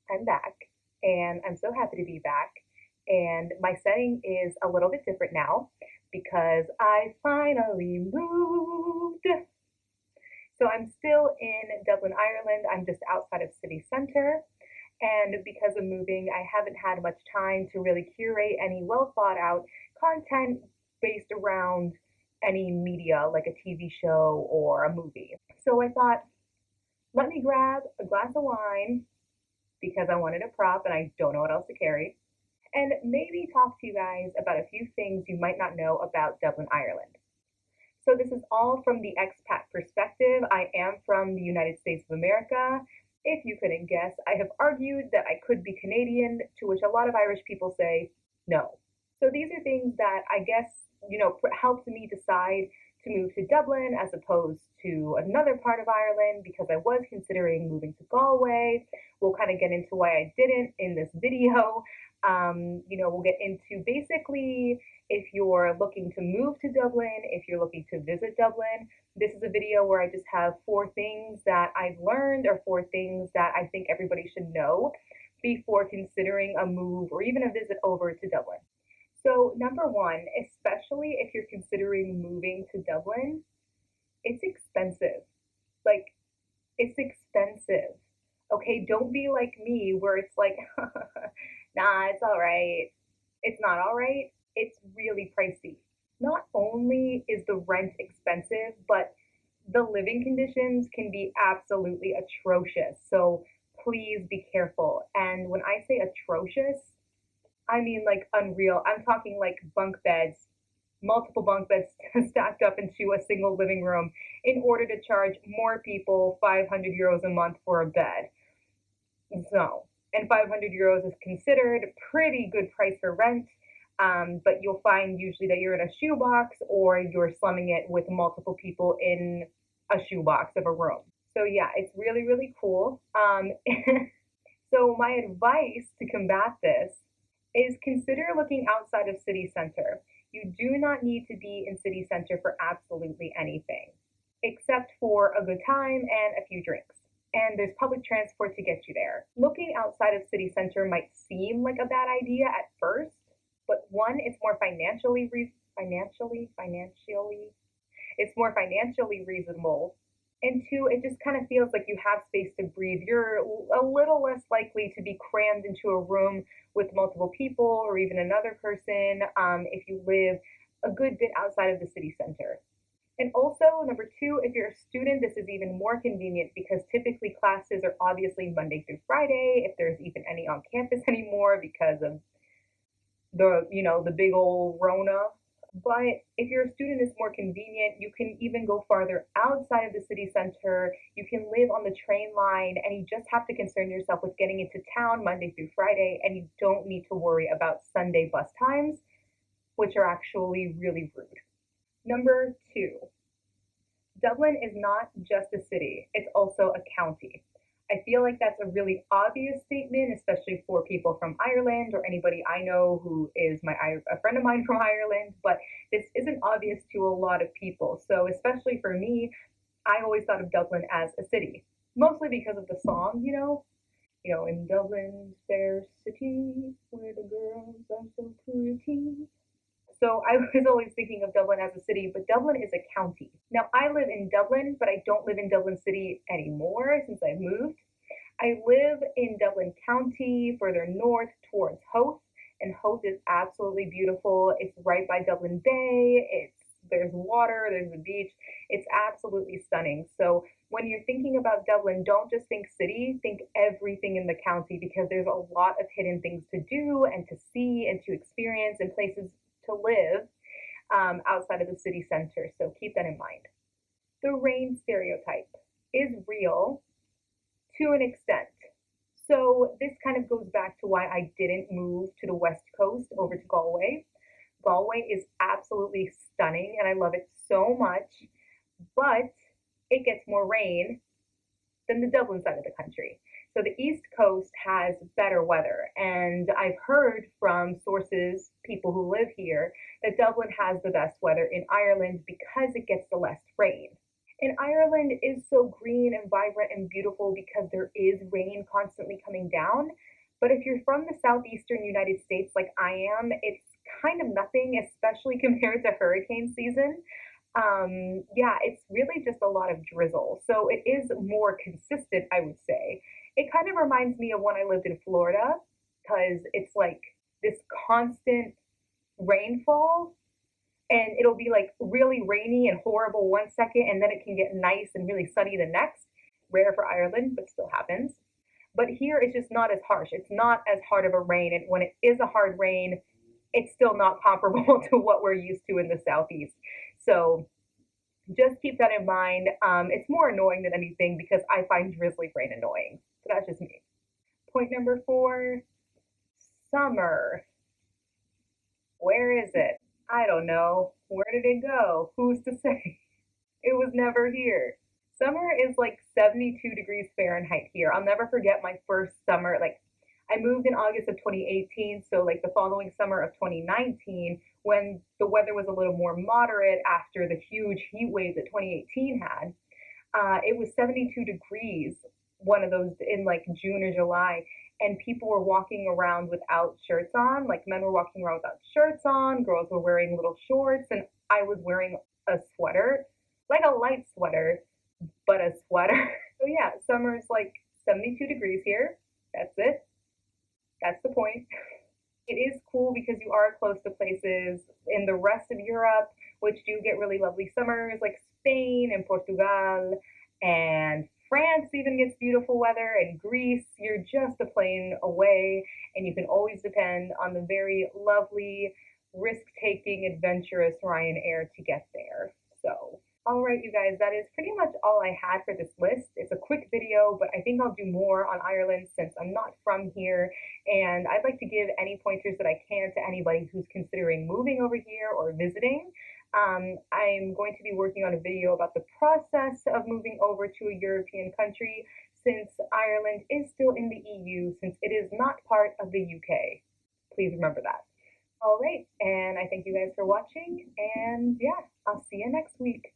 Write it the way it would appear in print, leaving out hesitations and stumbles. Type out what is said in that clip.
I'm back, and I'm so happy to be back. And my setting is a little bit different now because I finally moved. So I'm still in Dublin, Ireland. I'm just outside of city center. And because of moving, I haven't had much time to really curate any well thought out content based around any media like a TV show or a movie. So I thought, let me grab a glass of wine because I wanted a prop and I don't know what else to carry, and maybe talk to you guys about a few things you might not know about Dublin, Ireland. So this is all from the expat perspective. I am from the United States of America. If you couldn't guess, I have argued that I could be Canadian, to which a lot of Irish people say no. So these are things that I guess, helped me decide to move to Dublin as opposed to another part of Ireland because I was considering moving to Galway. We'll kind of get into why I didn't in this video. We'll get into basically if you're looking to move to Dublin, if you're looking to visit Dublin. This is a video where I just have 4 things that I've learned or 4 things that I think everybody should know before considering a move or even a visit over to Dublin. So number 1, especially if you're considering moving to Dublin, it's expensive. Like, it's expensive. Okay, don't be like me where it's like, nah, it's all right. It's not all right. It's really pricey. Not only is the rent expensive, but the living conditions can be absolutely atrocious. So please be careful. And when I say atrocious, I mean like unreal. I'm talking like bunk beds, multiple bunk beds stacked up into a single living room in order to charge more people 500 euros a month for a bed. So, and 500 euros is considered a pretty good price for rent. But you'll find usually that you're in a shoebox or you're slumming it with multiple people in a shoebox of a room. So yeah, it's really, really cool. So my advice to combat this is consider looking outside of city center. You do not need to be in city center for absolutely anything, except for a good time and a few drinks. And there's public transport to get you there. Looking outside of city center might seem like a bad idea at first, but 1, it's more financially it's more financially reasonable. And 2, it just kind of feels like you have space to breathe. You're a little less likely to be crammed into a room with multiple people or even another person if you live a good bit outside of the city center. And also, number 2, if you're a student, this is even more convenient because typically classes are obviously Monday through Friday, if there's even any on campus anymore because of the big old Rona. But if you're a student, it's more convenient. You can even go farther outside of the city center. You can live on the train line, and you just have to concern yourself with getting into town Monday through Friday, and you don't need to worry about Sunday bus times, which are actually really rude. Number 2, Dublin is not just a city, it's also a county. I feel like that's a really obvious statement, especially for people from Ireland or anybody I know who is a friend of mine from Ireland, but this isn't obvious to a lot of people. So especially for me, I always thought of Dublin as a city, mostly because of the song, in Dublin's fair city, where the girls are so pretty. So I was always thinking of Dublin as a city, but Dublin is a county. Now, I live in Dublin, but I don't live in Dublin City anymore since I moved. I live in Dublin County, further north towards Howth, and Howth is absolutely beautiful. It's right by Dublin Bay. There's water, there's a beach. It's absolutely stunning. So when you're thinking about Dublin, don't just think city, think everything in the county because there's a lot of hidden things to do and to see and to experience and places to live outside of the city center. So keep that in mind. The rain stereotype is real to an extent. So this kind of goes back to why I didn't move to the West Coast over to Galway. Galway is absolutely stunning and I love it so much, but it gets more rain than the Dublin side of the country. So the East Coast has better weather, and I've heard from sources, people who live here, that Dublin has the best weather in Ireland because it gets the less rain. And Ireland is so green and vibrant and beautiful because there is rain constantly coming down. But if you're from the southeastern United States like I am, it's kind of nothing, especially compared to hurricane season. Yeah, it's really just a lot of drizzle. So it is more consistent, I would say. It kind of reminds me of when I lived in Florida because it's like this constant rainfall, and it'll be like really rainy and horrible one second, and then it can get nice and really sunny the next. Rare for Ireland, but still happens. But here it's just not as harsh. It's not as hard of a rain, and when it is a hard rain, it's still not comparable to what we're used to in the southeast. So just keep that in mind. It's more annoying than anything because I find drizzly rain annoying. So that's just me. Point number 4, summer. Where is it? I don't know. Where did it go? Who's to say? It was never here. Summer is like 72 degrees Fahrenheit here. I'll never forget my first summer. Like, I moved in August of 2018, so like the following summer of 2019, when the weather was a little more moderate after the huge heat wave that 2018 had, it was 72 degrees one of those in like June or July, and people were walking around without shirts on. Like men were walking around without shirts on, girls were wearing little shorts, and I was wearing a sweater, like a light sweater, but a sweater. So yeah, summer is like 72 degrees here. That's it. That's the point. It is cool because you are close to places in the rest of Europe, which do get really lovely summers, like Spain and Portugal, and France even gets beautiful weather, and Greece. You're just a plane away, and you can always depend on the very lovely, risk taking, adventurous Ryanair to get there. So, all right, you guys, that is pretty much all I had for this list. It's a quick video, but I think I'll do more on Ireland since I'm not from here, and I'd like to give any pointers that I can to anybody who's considering moving over here or visiting. I'm going to be working on a video about the process of moving over to a European country since Ireland is still in the EU, since it is not part of the UK. Please remember that. All right, and I thank you guys for watching, and yeah, I'll see you next week.